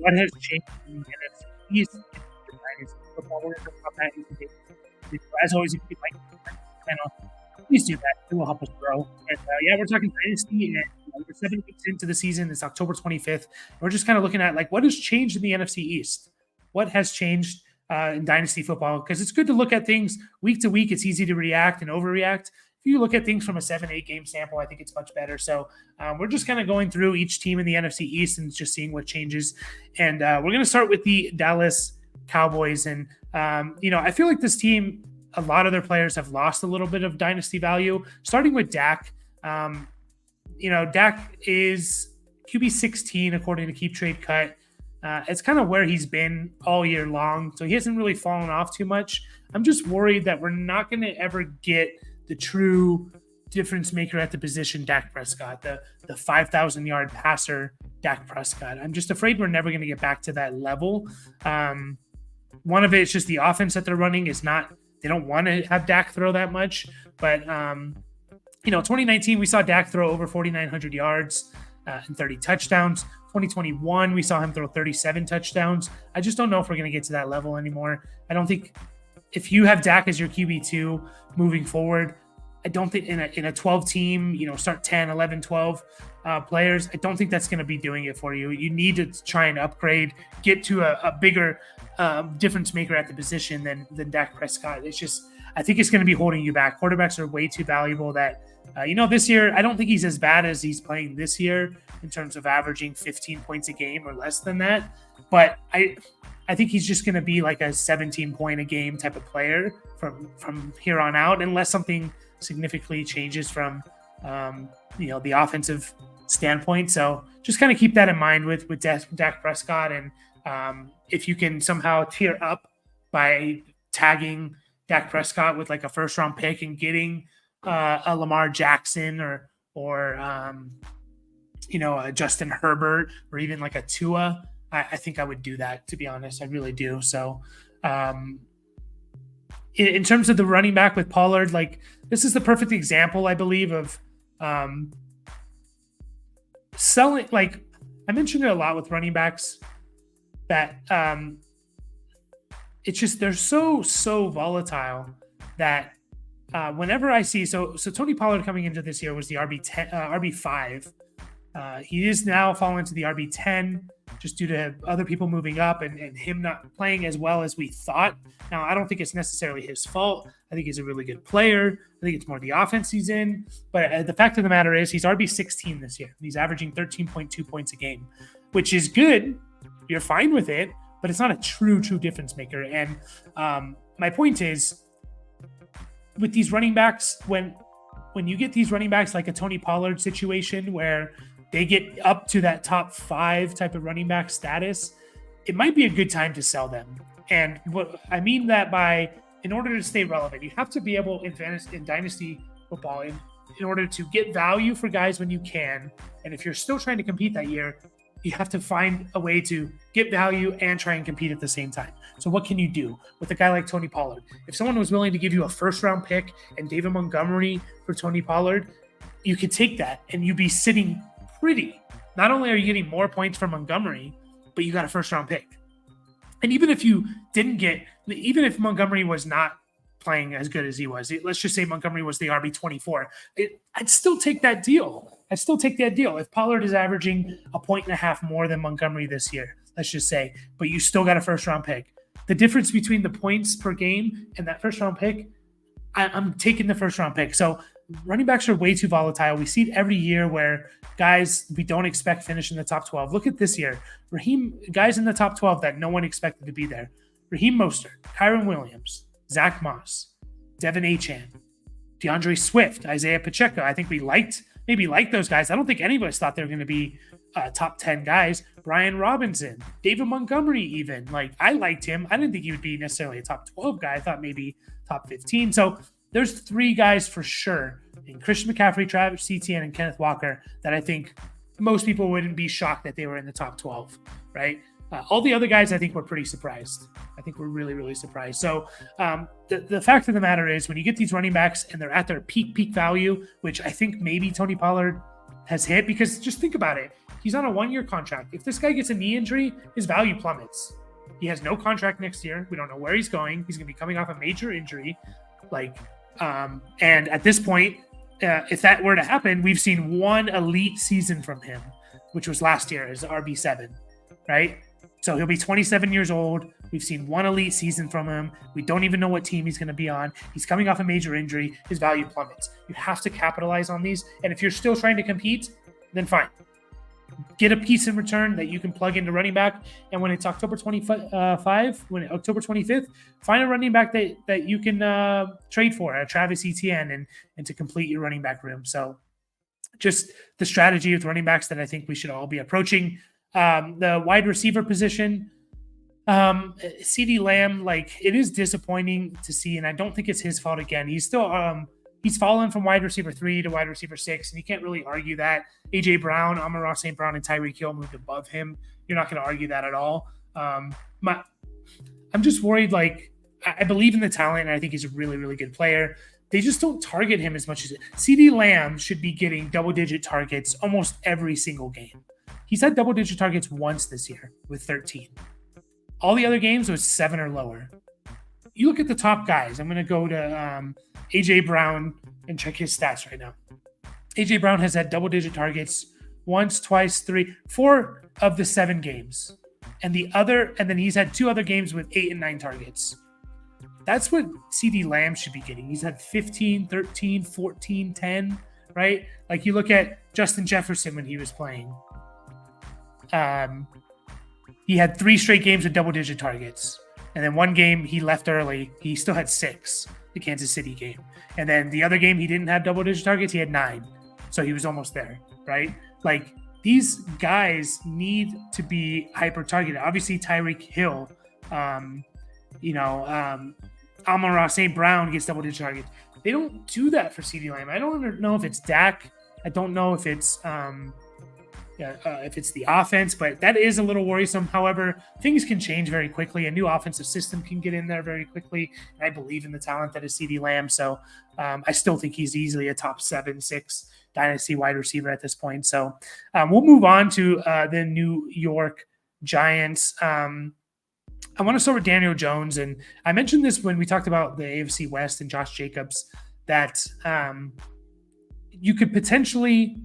what has changed in the NFC East in the Dynasty football. We're going to talk about that in today's video. As always, if you like the channel, please do that. It will help us grow. And yeah, we're talking Dynasty, and we're 7 weeks into the season. It's October 25th. We're just kind of looking at like what has changed in the NFC East. What has changed in Dynasty football? Because it's good to look at things week to week. It's easy to react and overreact. If you look at things from a 7-8 game sample, I think it's much better. So we're just kind of going through each team in the NFC East and just seeing what changes. And we're going to start with the Dallas Cowboys. And, I feel like this team, a lot of their players have lost a little bit of dynasty value, starting with Dak. Dak is QB 16, according to Keep Trade Cut. It's kind of where he's been all year long. So he hasn't really fallen off too much. I'm just worried that we're not going to ever get the true difference maker at the position, Dak Prescott, the 5,000-yard passer, Dak Prescott. I'm just afraid we're never going to get back to that level. One of it is just the offense that they're running is not – they don't want to have Dak throw that much. But, 2019, we saw Dak throw over 4,900 yards and 30 touchdowns. 2021, we saw him throw 37 touchdowns. I just don't know if we're going to get to that level anymore. I don't think – if you have Dak as your QB2 moving forward, I don't think in a 12 team, start 10, 11, 12 players, I don't think that's going to be doing it for you. You need to try and upgrade, get to a bigger difference maker at the position than Dak Prescott. It's just, I think it's going to be holding you back. Quarterbacks are way too valuable that, this year, I don't think he's as bad as he's playing this year in terms of averaging 15 points a game or less than that. But I think he's just going to be like a 17-point a game type of player from here on out, unless something significantly changes from, the offensive standpoint. So just kind of keep that in mind with Dak Prescott. And if you can somehow tier up by tagging Dak Prescott with like a first-round pick and getting a Lamar Jackson or a Justin Herbert or even like a Tua, I think I would do that, to be honest. I really do. So in terms of the running back with Pollard, like this is the perfect example, I believe, of selling. Like I mentioned it a lot with running backs that it's just they're so volatile that whenever I see so Tony Pollard coming into this year was the RB5. He is now fallen to the RB10 just due to other people moving up and him not playing as well as we thought. Now, I don't think it's necessarily his fault. I think he's a really good player. I think it's more the offense he's in. But the fact of the matter is he's RB16 this year. He's averaging 13.2 points a game, which is good. You're fine with it, but it's not a true difference maker. And my point is, with these running backs, when you get these running backs like a Tony Pollard situation where they get up to that top 5 type of running back status, it might be a good time to sell them. And what I mean that by, in order to stay relevant, you have to be able in Dynasty football in order to get value for guys when you can. And if you're still trying to compete that year, you have to find a way to get value and try and compete at the same time. So what can you do with a guy like Tony Pollard? If someone was willing to give you a first-round pick and David Montgomery for Tony Pollard, you could take that and you'd be sitting pretty. Not only are you getting more points from Montgomery, but you got a first-round pick. And even if Montgomery was not playing as good as he was, let's just say Montgomery was the RB24, I'd still take that deal. If Pollard is averaging 1.5 points more than Montgomery this year, let's just say, but you still got a first-round pick. The difference between the points per game and that first-round pick, I'm taking the first-round pick. So running backs are way too volatile. We see it every year where guys we don't expect finish in the top 12. Look at this year. Guys in the top 12 that no one expected to be there. Raheem Mostert, Kyron Williams, Zach Moss, Devin Achane, DeAndre Swift, Isaiah Pacheco. I think we maybe liked those guys. I don't think any of us thought they were going to be top 10 guys. Brian Robinson, David Montgomery even. Like, I liked him. I didn't think he would be necessarily a top 12 guy. I thought maybe top 15. So there's 3 guys for sure in Christian McCaffrey, Travis Etienne, and Kenneth Walker that I think most people wouldn't be shocked that they were in the top 12, right? All the other guys, I think, were pretty surprised. I think we're really, really surprised. So the fact of the matter is when you get these running backs and they're at their peak value, which I think maybe Tony Pollard has hit, because just think about it. He's on a 1-year contract. If this guy gets a knee injury, his value plummets. He has no contract next year. We don't know where he's going. He's going to be coming off a major injury. And at this point, if that were to happen, we've seen one elite season from him, which was last year as RB7, right? So he'll be 27 years old. We've seen one elite season from him. We don't even know what team he's going to be on. He's coming off a major injury. His value plummets. You have to capitalize on these. And if you're still trying to compete, then fine. Get a piece in return that you can plug into running back. And when it's October 25th, find a running back that you can trade for, a Travis Etienne, and to complete your running back room. So just the strategy with running backs that I think we should all be approaching. The wide receiver position, CeeDee Lamb, it is disappointing to see, and I don't think it's his fault again. He's still he's fallen from wide receiver 3 to wide receiver 6, and you can't really argue that. A.J. Brown, Amon-Ra St. Brown, and Tyreek Hill moved above him. You're not going to argue that at all. I'm just worried, I believe in the talent, and I think he's a really, really good player. They just don't target him as much as CeeDee Lamb should be getting double-digit targets almost every single game. He's had double-digit targets once this year with 13. All the other games was 7 or lower. You look at the top guys. I'm going to go to A.J. Brown and check his stats right now. A.J. Brown has had double-digit targets once, twice, 3, 4 of the 7 games. And then he's had 2 other games with 8 and 9 targets. That's what CeeDee Lamb should be getting. He's had 15, 13, 14, 10, right? You look at Justin Jefferson when he was playing. He had 3 straight games with double-digit targets. And then one game he left early. He still had 6, the Kansas City game. And then the other game he didn't have double-digit targets. He had 9. So he was almost there, right? These guys need to be hyper-targeted. Obviously, Tyreek Hill, Amon-Ra St. Brown gets double-digit targets. They don't do that for CeeDee Lamb. I don't know if it's Dak. I don't know if it's the offense, but that is a little worrisome. However, things can change very quickly. A new offensive system can get in there very quickly. And I believe in the talent that is CeeDee Lamb. So I still think he's easily a top 7-6 dynasty wide receiver at this point. So we'll move on to the New York Giants. I want to start with Daniel Jones. And I mentioned this when we talked about the AFC West and Josh Jacobs, that you could potentially,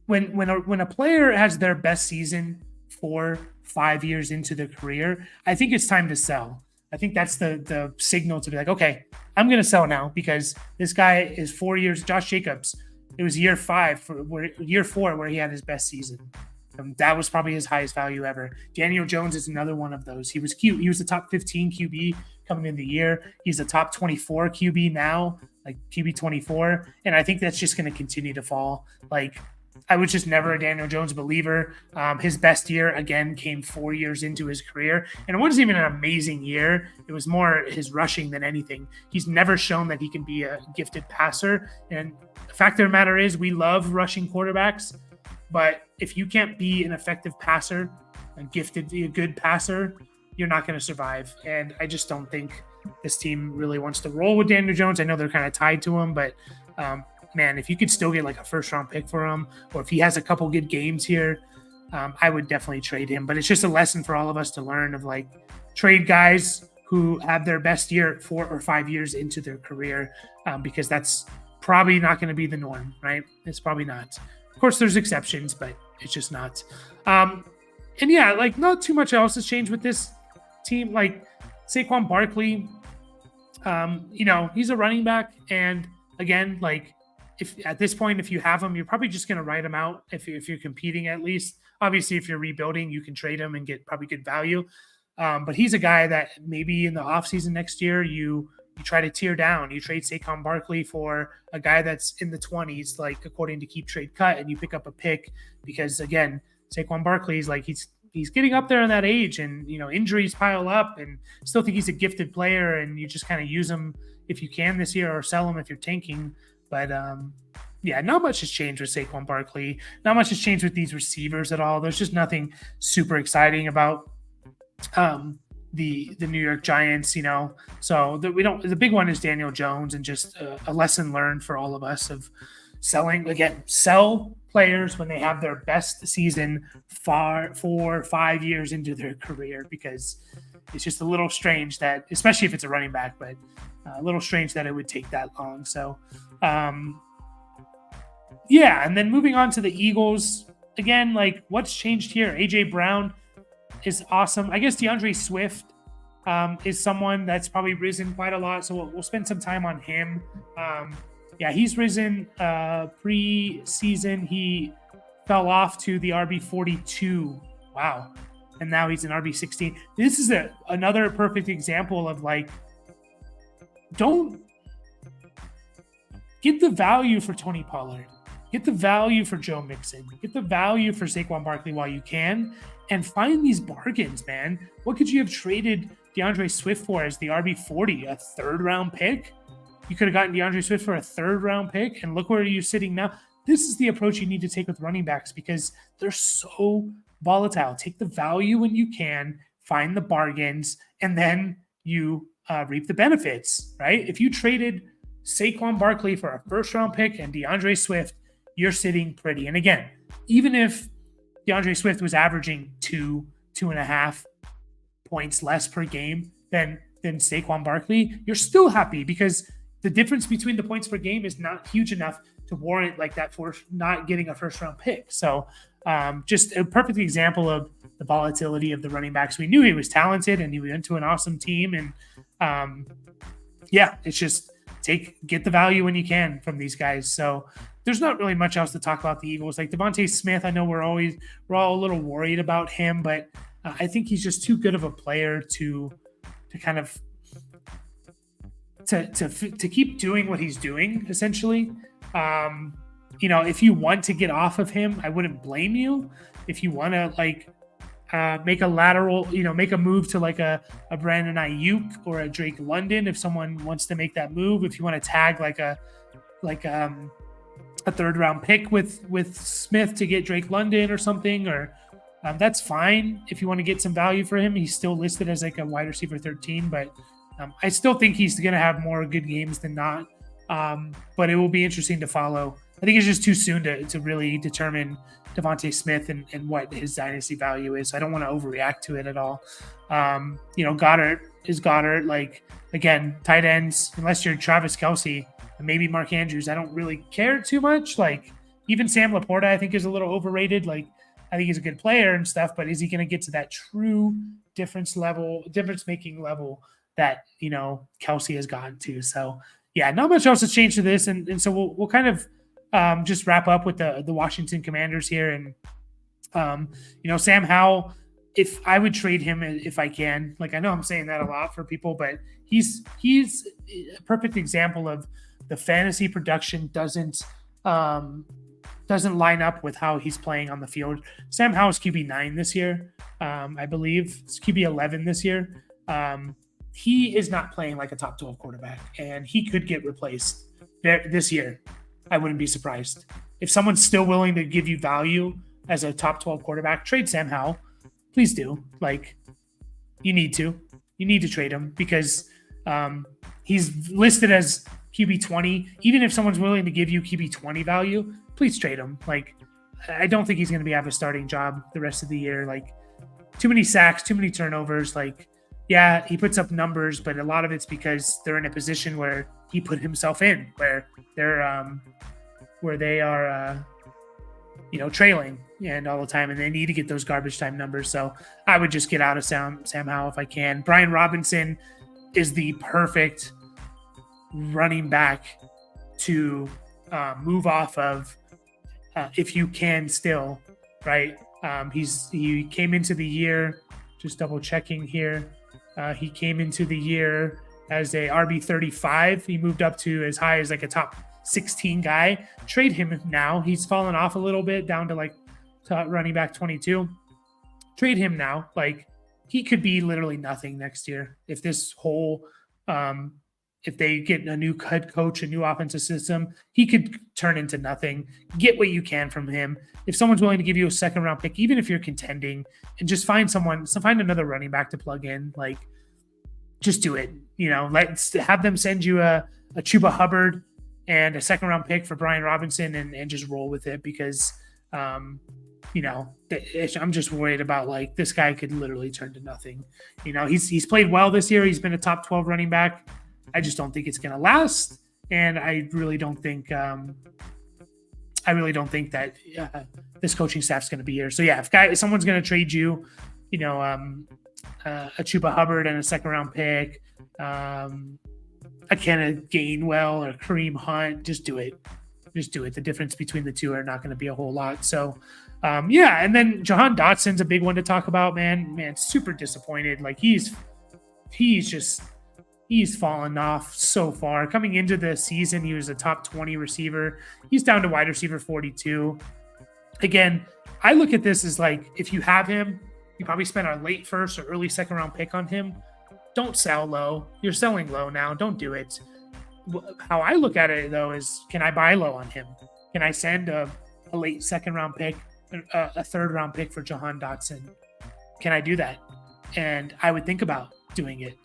when a player has their best season 4-5 years into their career, I think it's time to sell. I think that's the signal to be okay, I'm going to sell now because this guy is 4 years. Josh Jacobs, it was year 4 where he had his best season. That was probably his highest value ever. Daniel Jones is another one of those. He was cute. He was the top 15 QB coming in the year. He's the top 24 QB now, QB 24. And I think that's just going to continue to fall. I was just never a Daniel Jones believer. His best year, again, came 4 years into his career. And it wasn't even an amazing year. It was more his rushing than anything. He's never shown that he can be a gifted passer. And the fact of the matter is we love rushing quarterbacks. But if you can't be an effective passer, a good passer, you're not going to survive. And I just don't think this team really wants to roll with Daniel Jones. I know they're kind of tied to him, but man, if you could still get a first-round pick for him, or if he has a couple good games here, I would definitely trade him. But it's just a lesson for all of us to learn of trade guys who have their best year 4 or 5 years into their career, because that's probably not going to be the norm, right? It's probably not. Of course, there's exceptions, but it's just not. And yeah, not too much else has changed with this team. Saquon Barkley, he's a running back, and again, if at this point, if you have him, you're probably just going to write him out if you're competing at least. Obviously, if you're rebuilding, you can trade him and get probably good value. But he's a guy that maybe in the offseason next year, you try to tear down. You trade Saquon Barkley for a guy that's in the 20s, according to Keep Trade Cut, and you pick up a pick because, again, Saquon Barkley is he's getting up there in that age, and injuries pile up, and still think he's a gifted player, and you just kind of use him if you can this year or sell him if you're tanking. But yeah, not much has changed with Saquon Barkley. Not much has changed with these receivers at all. There's just nothing super exciting about the New York Giants, So the big one is Daniel Jones, and just a lesson learned for all of us of sell players when they have their best season 4 or 5 years into their career, because it's just a little strange that, especially if it's a running back, but a little strange that it would take that long. So, yeah. And then moving on to the Eagles, again, like what's changed here? AJ Brown is awesome. I guess DeAndre Swift is someone that's probably risen quite a lot. So we'll spend some time on him. Yeah, he's risen pre-season. He fell off to the RB 42. Wow. And now he's an RB 16. This is another perfect example of like, don't get the value for Tony Pollard. Get the value for Joe Mixon. Get the value for Saquon Barkley while you can, and find these bargains, man. What could you have traded DeAndre Swift for as the RB 40? A third-round pick? You could have gotten DeAndre Swift for a third-round pick, and look where you're sitting now. This is the approach you need to take with running backs because they're so volatile. Take the value when you can, find the bargains, and then you reap the benefits, right? If you traded Saquon Barkley for a first-round pick and DeAndre Swift, you're sitting pretty. And again, even if DeAndre Swift was averaging 2.5 points less per game than Saquon Barkley, you're still happy because the difference between the points per game is not huge enough to warrant like that for not getting a first round pick. So just a perfect example of the volatility of the running backs. We knew he was talented and he went to an awesome team. And yeah, it's just get the value when you can from these guys. So there's not really much else to talk about the Eagles. Like Devontae Smith, I know we're all a little worried about him, but I think he's just too good of a player to kind of to keep doing what he's doing, essentially. If you want to get off of him, I wouldn't blame you. If you want to make a lateral, make a move to like a Brandon Ayuk or a Drake London, if someone wants to make that move, if you want to tag a third round pick with Smith to get Drake London or something, or that's fine. If you want to get some value for him, he's still listed as like a wide receiver 13, but I still think he's going to have more good games than not. But it will be interesting to follow. I think it's just too soon to really determine Devontae Smith and what his dynasty value is. So I don't want to overreact to it at all. Goddard is Goddard. Like, again, tight ends, unless you're Travis Kelce and maybe Mark Andrews, I don't really care too much. Like, even Sam Laporta, I think, is a little overrated. Like, I think he's a good player and stuff, but is he going to get to that true difference-making level that, Kelce has gotten to? So, yeah, not much else has changed to this. And so we'll kind of just wrap up with the Washington Commanders here. And, Sam Howell, if I would trade him if I can, like, I know I'm saying that a lot for people, but he's a perfect example of the fantasy production doesn't line up with how he's playing on the field. Sam Howell's QB9 this year. I believe it's QB11 this year. He is not playing like a top 12 quarterback, and he could get replaced this year. I wouldn't be surprised. If someone's still willing to give you value as a top 12 quarterback, trade Sam Howell. Please do. Like, you need to trade him because he's listed as QB20. Even if someone's willing to give you QB20 value, please trade him. Like, I don't think he's going to have a starting job the rest of the year. Like, too many sacks, too many turnovers. Like, yeah, he puts up numbers, but a lot of it's because they're in a position where he put himself in, where they are trailing and all the time, and they need to get those garbage time numbers. So I would just get out of Sam Howell if I can. Brian Robinson is the perfect running back to move off of if you can still, right? He came into the year, just double checking here. He came into the year as a RB 35. He moved up to as high as like a top 16 guy. Trade him now. He's fallen off a little bit down to like running back 22. Trade him now. Like, he could be literally nothing next year if this whole if they get a new head coach, a new offensive system, he could turn into nothing. Get what you can from him. If someone's willing to give you a second round pick, even if you're contending, and just find another running back to plug in, like, just do it. Let's have them send you a Chuba Hubbard and a second round pick for Brian Robinson and just roll with it because, I'm just worried about like this guy could literally turn to nothing. He's played well this year. He's been a top 12 running back. I just don't think it's going to last. And I really don't think that this coaching staff's going to be here. So yeah, if someone's going to trade you, a Chuba Hubbard and a second round pick, a Kenneth Gainwell or Kareem Hunt, just do it. The difference between the two are not going to be a whole lot. So and then Jahan Dotson's a big one to talk about, man, super disappointed. Like he's fallen off so far. Coming into the season, he was a top 20 receiver. He's down to wide receiver 42. Again, I look at this as like, if you have him, you probably spent a late first or early second round pick on him. Don't sell low. You're selling low now. Don't do it. How I look at it though is, can I buy low on him? Can I send a late second round pick, a third round pick for Jahan Dotson? Can I do that? And I would think about doing it,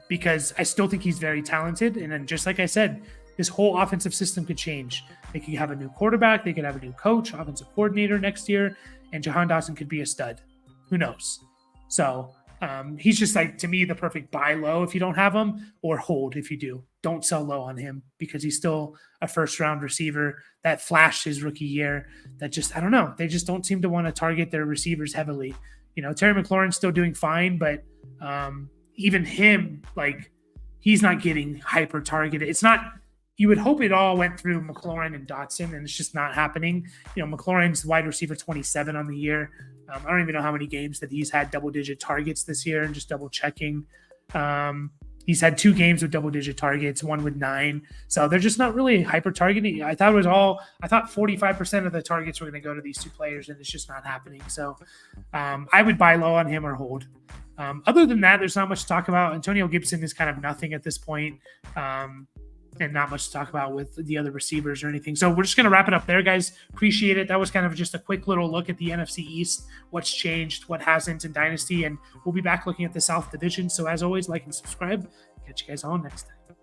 because I still think he's very talented. And then just like I said, this whole offensive system could change. They could have a new quarterback. They could have a new coach, offensive coordinator next year, and Jahan Dotson could be a stud. Who knows? So he's just like, to me, the perfect buy low if you don't have him, or hold if you do. Don't sell low on him because he's still a first round receiver that flashed his rookie year. That just, I don't know. They just don't seem to want to target their receivers heavily. Terry McLaurin's still doing fine, but even him, like, he's not getting hyper targeted. It's not, you would hope it all went through McLaurin and Dotson, and it's just not happening. McLaurin's wide receiver 27 on the year. I don't even know how many games that he's had double-digit targets this year, and just double-checking. He's had 2 games with double-digit targets, 1 with 9. So they're just not really hyper-targeting. I thought 45% of the targets were going to go to these 2 players, and it's just not happening. So I would buy low on him or hold. Other than that, there's not much to talk about. Antonio Gibson is kind of nothing at this point. And not much to talk about with the other receivers or anything. So we're just going to wrap it up there, guys. Appreciate it. That was kind of just a quick little look at the NFC East, what's changed, what hasn't in Dynasty, and we'll be back looking at the South Division. So as always, like and subscribe. Catch you guys all next time.